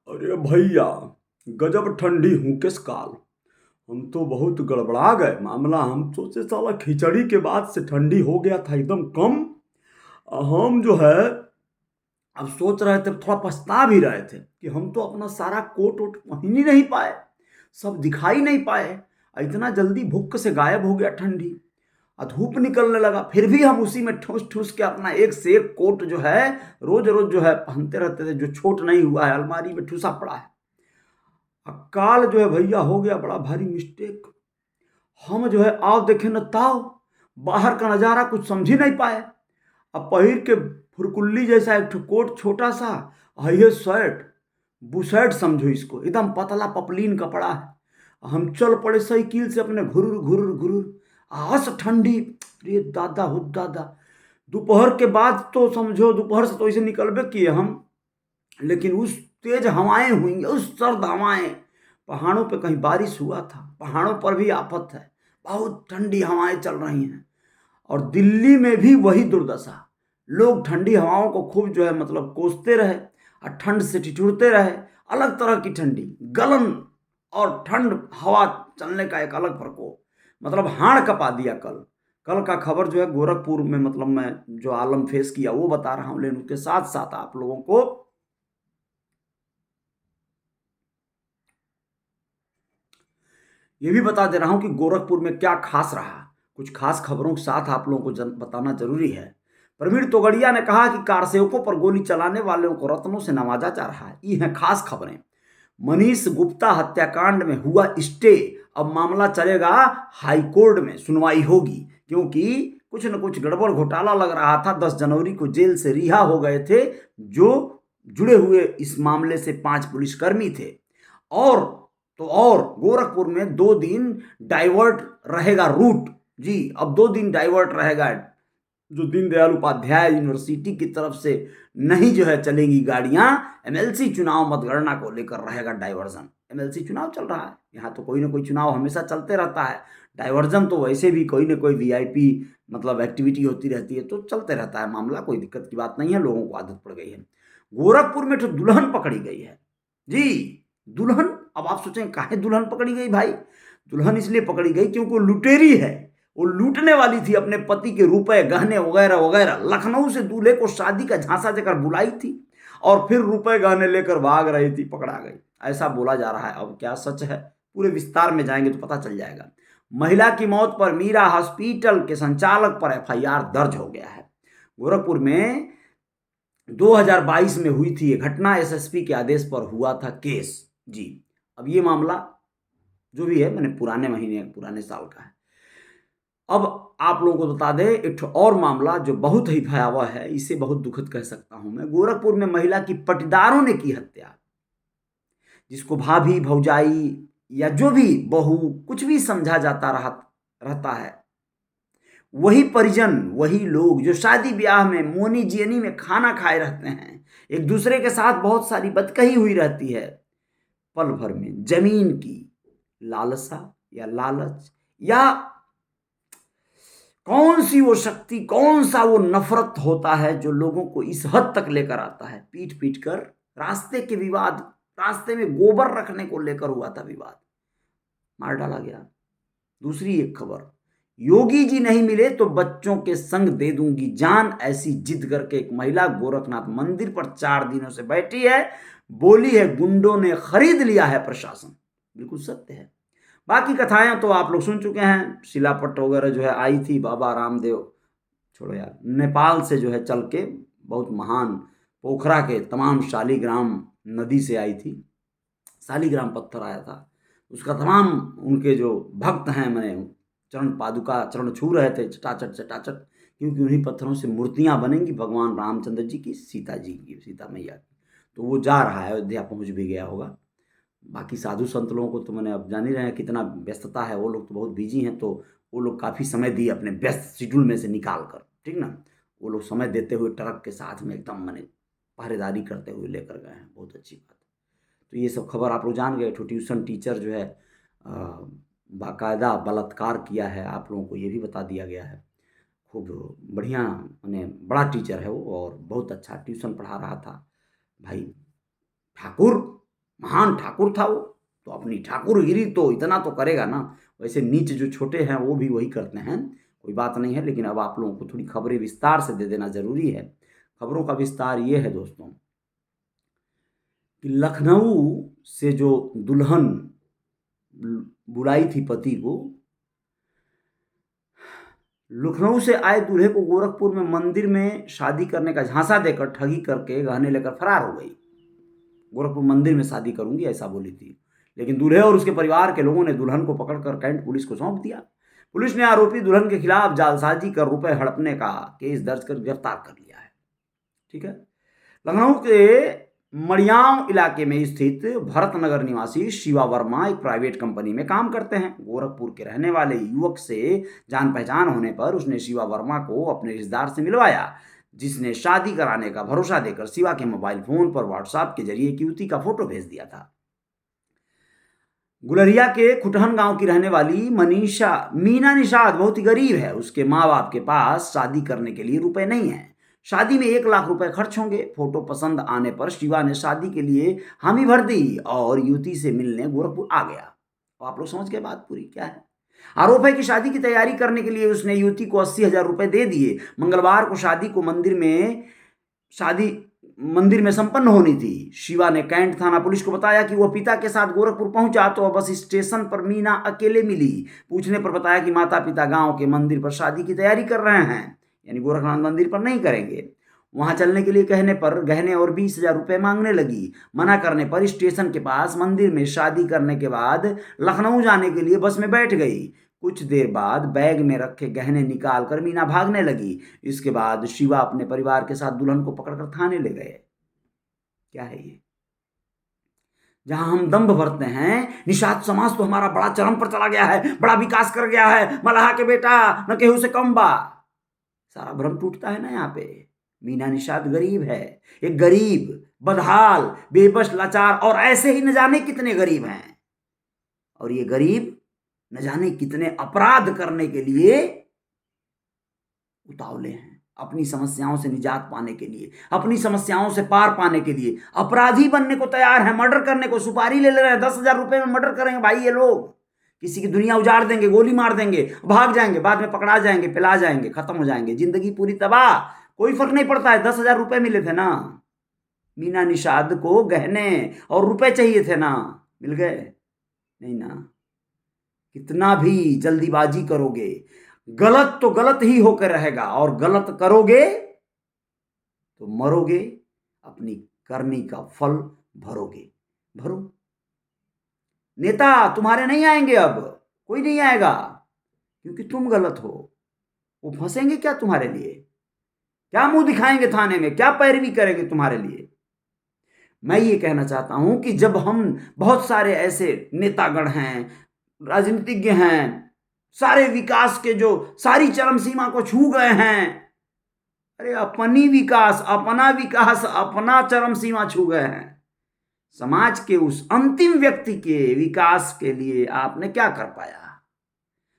अरे भैया, गजब ठंडी हूँ किस काल। हम तो बहुत गड़बड़ा गए मामला। हम सोचे साला खिचड़ी के बाद से ठंडी हो गया था एकदम कम। हम जो है अब सोच रहे थे, थोड़ा पछता भी रहे थे कि हम तो अपना सारा कोट वोट पहन ही नहीं पाए, सब दिखाई नहीं पाए। इतना जल्दी भुक्क से गायब हो गया ठंडी। धूप निकलने लगा, फिर भी हम उसी में ठूस ठूस के अपना एक से एक कोट जो है रोज रोज जो है पहनते रहते थे, जो छोट नहीं हुआ है, अलमारी में ठूसा पड़ा है। काल जो है भैया हो गया बड़ा भारी मिस्टेक। हम जो है आओ देखे न ताओ, बाहर का नजारा कुछ समझ ही नहीं पाए। अब पहिर के फुरकुल्ली जैसा एक ठो कोट छोटा सा, ये शर्ट बुशर्ट समझो इसको, एकदम पतला पपलीन कपड़ा है। हम चल पड़े साइकिल से अपने घुरुर घुरुर घुरुर। आस ठंडी, रे दादा हो दादा। दोपहर के बाद तो समझो, दोपहर से तो ऐसे निकलबे किए हम, लेकिन उस तेज हवाएं हुई, उस सर्द हवाएं। पहाड़ों पे कहीं बारिश हुआ था, पहाड़ों पर भी आफत है, बहुत ठंडी हवाएं चल रही हैं। और दिल्ली में भी वही दुर्दशा। लोग ठंडी हवाओं को खूब जो है मतलब कोसते रहे और ठंड से ठिठुरते रहे। अलग तरह की ठंडी, गलन और ठंड हवा चलने का एक अलग प्रकोप, मतलब हाड़ कपा दिया। कल कल का खबर जो है गोरखपुर में, मतलब मैं जो आलम फेस किया वो बता रहा हूँ, लेकिन उसके साथ साथ आप लोगों को ये भी बता दे रहा हूं कि गोरखपुर में क्या खास रहा। कुछ खास खबरों के साथ आप लोगों को बताना जरूरी है। प्रवीण तोगड़िया ने कहा कि कारसेवकों पर गोली चलाने वालों को रत्नों से नवाजा जा रहा है। ये हैं खास खबरें। मनीष गुप्ता हत्याकांड में हुआ स्टे, अब मामला चलेगा हाईकोर्ट में, सुनवाई होगी, क्योंकि कुछ न कुछ गड़बड़ घोटाला लग रहा था। 10 जनवरी को जेल से रिहा हो गए थे जो जुड़े हुए इस मामले से 5 पुलिसकर्मी थे। और तो और गोरखपुर में 2 दिन डाइवर्ट रहेगा रूट। जी, अब 2 दिन डाइवर्ट रहेगा, जो दीनदयाल उपाध्याय यूनिवर्सिटी की तरफ से नहीं जो है चलेंगी गाड़ियां। एमएलसी चुनाव मतगणना को लेकर रहेगा डाइवर्जन। एमएलसी चुनाव चल रहा है, यहाँ तो कोई ना कोई चुनाव हमेशा चलते रहता है। डाइवर्जन तो वैसे भी कोई ना कोई वीआईपी मतलब एक्टिविटी होती रहती है, तो चलते रहता है मामला, कोई दिक्कत की बात नहीं है, लोगों को आदत पड़ गई है। गोरखपुर में तो दुल्हन पकड़ी गई है जी, दुल्हन। अब आप सोचें काहे दुल्हन पकड़ी गई भाई? दुल्हन इसलिए पकड़ी गई क्योंकि वो लुटेरी है। वो लूटने वाली थी अपने पति के रुपए गहने वगैरह वगैरह। लखनऊ से दूल्हे को शादी का झांसा देकर बुलाई थी और फिर रुपए गहने लेकर भाग रही थी, पकड़ा गई, ऐसा बोला जा रहा है। अब क्या सच है, पूरे विस्तार में जाएंगे तो पता चल जाएगा। महिला की मौत पर मीरा हॉस्पिटल के संचालक पर एफआईआर दर्ज हो गया है। गोरखपुर में 2022 में हुई थी ये घटना, एसएसपी के आदेश पर हुआ था केस जी। अब ये मामला जो भी है, मैंने पुराने महीने पुराने साल का है। अब आप लोगों को बता दें एक और मामला जो बहुत ही भयावह है, इसे बहुत दुखद कह सकता हूं मैं। गोरखपुर में महिला की पटीदारों ने की हत्या, जिसको भाभी भौजाई या जो भी बहू कुछ भी समझा जाता रहता है, वही परिजन, वही लोग जो शादी ब्याह में मोनी जियनी में खाना खाए रहते हैं, एक दूसरे के साथ बहुत सारी बदकही हुई रहती है। पल भर में जमीन की लालसा या लालच या कौन सी वो शक्ति, कौन सा वो नफरत होता है जो लोगों को इस हद तक लेकर आता है। पीट पीट कर रास्ते के विवाद, रास्ते में गोबर रखने को लेकर हुआ था विवाद, मार डाला गया। दूसरी एक खबर, योगी जी नहीं मिले तो बच्चों के संग दे दूंगी जान, ऐसी जिद करके एक महिला गोरखनाथ मंदिर पर 4 दिनों से बैठी है। बोली है गुंडों ने खरीद लिया है प्रशासन। बिल्कुल सत्य है। बाकी कथाएं तो आप लोग सुन चुके हैं, शिलापट वगैरह जो है आई थी, बाबा रामदेव, छोड़ो यार, नेपाल से जो है चल के बहुत महान पोखरा के तमाम शालीग्राम नदी से आई थी, शालीग्राम पत्थर आया था, उसका तमाम उनके जो भक्त हैं मैंने चरण पादुका चरण छू रहे थे चटाचट चटाचट, क्योंकि उन्हीं पत्थरों से मूर्तियां बनेंगी भगवान रामचंद्र जी की, सीता जी की, सीता मैया की। तो वो जा रहा है, अयोध्या पहुंच भी गया होगा। बाकी साधु संत लोगों को तो मैंने अब जान ही रहे हैं कितना व्यस्तता है, वो लोग तो बहुत बिजी हैं, तो वो लोग काफ़ी समय दिए अपने व्यस्त शेड्यूल में से निकाल कर, ठीक ना, वो लोग समय देते हुए ट्रक के साथ में एकदम मैंने पहरेदारी करते हुए लेकर गए हैं, बहुत अच्छी बात है। तो ये सब खबर आप लोग जान गए। तो ट्यूशन टीचर जो है बाकायदा बलात्कार किया है, आप लोगों को ये भी बता दिया गया है। खूब बढ़िया, मैंने बड़ा टीचर है वो और बहुत अच्छा ट्यूशन पढ़ा रहा था भाई ठाकुर। महान ठाकुर था वो, तो अपनी ठाकुरगिरी तो इतना तो करेगा ना। वैसे नीच जो छोटे हैं वो भी वही करते हैं, कोई बात नहीं है। लेकिन अब आप लोगों को थोड़ी खबरें विस्तार से दे देना जरूरी है। खबरों का विस्तार ये है दोस्तों कि लखनऊ से जो दुल्हन बुलाई थी पति को, लखनऊ से आए दूल्हे को गोरखपुर में मंदिर में शादी करने का झांसा देकर ठगी करके गहने लेकर फरार हो गई। गोरखपुर मंदिर में शादी करूंगी ऐसा बोली थी, लेकिन दूल्हे और उसके परिवार के लोगों ने दुल्हन को पकड़कर कैंट पुलिस को सौंप दिया। पुलिस ने आरोपी दुल्हन के खिलाफ जालसाजी कर रुपए हड़पने का केस दर्ज कर गिरफ्तार कर लिया है। ठीक है। लखनऊ के मड़ियांव इलाके में स्थित भरतनगर निवासी शिवा वर्मा एक प्राइवेट कंपनी में काम करते हैं। गोरखपुर के रहने वाले युवक से जान पहचान होने पर उसने शिवा वर्मा को अपने रिश्तेदार से मिलवाया, जिसने शादी कराने का भरोसा देकर शिवा के मोबाइल फोन पर व्हाट्सएप के जरिए एक युवती का फोटो भेज दिया था। गुलरिया के खुटहन गांव की रहने वाली मीना निषाद बहुत ही गरीब है। उसके माँ बाप के पास शादी करने के लिए रुपए नहीं है। शादी में 1 लाख रुपए खर्च होंगे। फोटो पसंद आने पर शिवा ने शादी के लिए हामी भर दी और युवती से मिलने गोरखपुर आ गया। तो आप लोग समझ गए बात पूरी क्या है। आरोप है कि शादी की तैयारी करने के लिए उसने युवती को 80,000 रुपए दे दिए। मंगलवार को शादी को मंदिर में संपन्न होनी थी। शिवा ने कैंट थाना पुलिस को बताया कि वह पिता के साथ गोरखपुर पहुंचा तो बस स्टेशन पर मीना अकेले मिली। पूछने पर बताया कि माता पिता गांव के मंदिर पर शादी की तैयारी कर रहे हैं, यानी गोरखनाथ मंदिर पर नहीं करेंगे। वहां चलने के लिए कहने पर गहने और 20,000 रुपए मांगने लगी। मना करने पर स्टेशन के पास मंदिर में शादी करने के बाद लखनऊ जाने के लिए बस में बैठ गई। कुछ देर बाद बैग में रखे गहने निकाल कर मीना भागने लगी। इसके बाद शिवा अपने परिवार के साथ दुल्हन को पकड़कर थाने ले गए। क्या है ये? जहां हम दंभ भरते हैं निषाद समाज तो हमारा बड़ा चरम पर चला गया है, बड़ा विकास कर गया है, मलाहा के बेटा न केहू से कम बा, सारा भ्रम टूटता है ना। यहाँ पे मीना निषाद गरीब है, एक गरीब बदहाल बेबस लाचार, और ऐसे ही न जाने कितने गरीब हैं। और ये गरीब न जाने कितने अपराध करने के लिए उतावले हैं, अपनी समस्याओं से निजात पाने के लिए, अपनी समस्याओं से पार पाने के लिए अपराधी बनने को तैयार हैं, मर्डर करने को। सुपारी ले रहे हैं, 10,000 रुपए में मर्डर करेंगे भाई ये लोग। किसी की दुनिया उजाड़ देंगे, गोली मार देंगे, भाग जाएंगे, बाद में पकड़ा जाएंगे, पिला जाएंगे, खत्म हो जाएंगे, जिंदगी पूरी तबाह। कोई फर्क नहीं पड़ता है। 10,000 रुपए मिले थे ना, मीना निषाद को गहने और रुपए चाहिए थे ना, मिल गए नहीं ना। कितना भी जल्दीबाजी करोगे गलत तो गलत ही होकर रहेगा, और गलत करोगे तो मरोगे, अपनी करनी का फल भरोगे। भरो। नेता तुम्हारे नहीं आएंगे, अब कोई नहीं आएगा, क्योंकि तुम गलत हो। वो फंसेंगे क्या तुम्हारे लिए? क्या मुंह दिखाएंगे थाने में? क्या पैरवी करेंगे तुम्हारे लिए? मैं ये कहना चाहता हूं कि जब हम बहुत सारे ऐसे नेतागण हैं, राजनीतिज्ञ हैं, सारे विकास के जो सारी चरम सीमा को छू गए हैं, अरे अपना विकास अपना चरम सीमा छू गए हैं, समाज के उस अंतिम व्यक्ति के विकास के लिए आपने क्या कर पाया?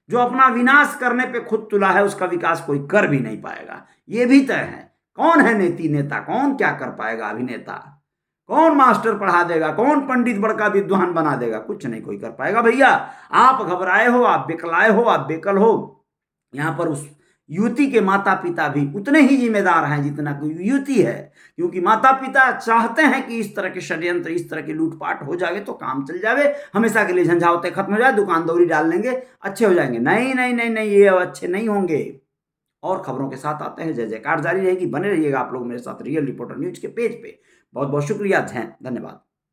जो अपना विनाश करने पे खुद तुला है उसका विकास कोई कर भी नहीं पाएगा, ये भी तय है। कौन है नेता? कौन क्या कर पाएगा अभिनेता? कौन मास्टर पढ़ा देगा? कौन पंडित बड़का विद्वान बना देगा? कुछ नहीं कोई कर पाएगा भैया। आप घबराए हो, आप बेकलाए हो, आप बेकल हो। यहां पर उस युवती के माता पिता भी उतने ही जिम्मेदार हैं जितना कोई युवती है, क्योंकि माता पिता चाहते हैं कि इस तरह के षड्यंत्र, इस तरह की लूटपाट हो जावे तो काम चल जावे, हमेशा के लिए झंझावते खत्म हो जाए, दुकानदौरी डाल लेंगे, अच्छे हो जाएंगे। नहीं नहीं नहीं नहीं, ये अच्छे नहीं होंगे। और खबरों के साथ आते हैं। जय जयकार जारी रहेगी, बने रहिएगा आप लोग मेरे साथ रियल रिपोर्टर न्यूज के पेज पे। बहुत बहुत शुक्रिया, धन्यवाद।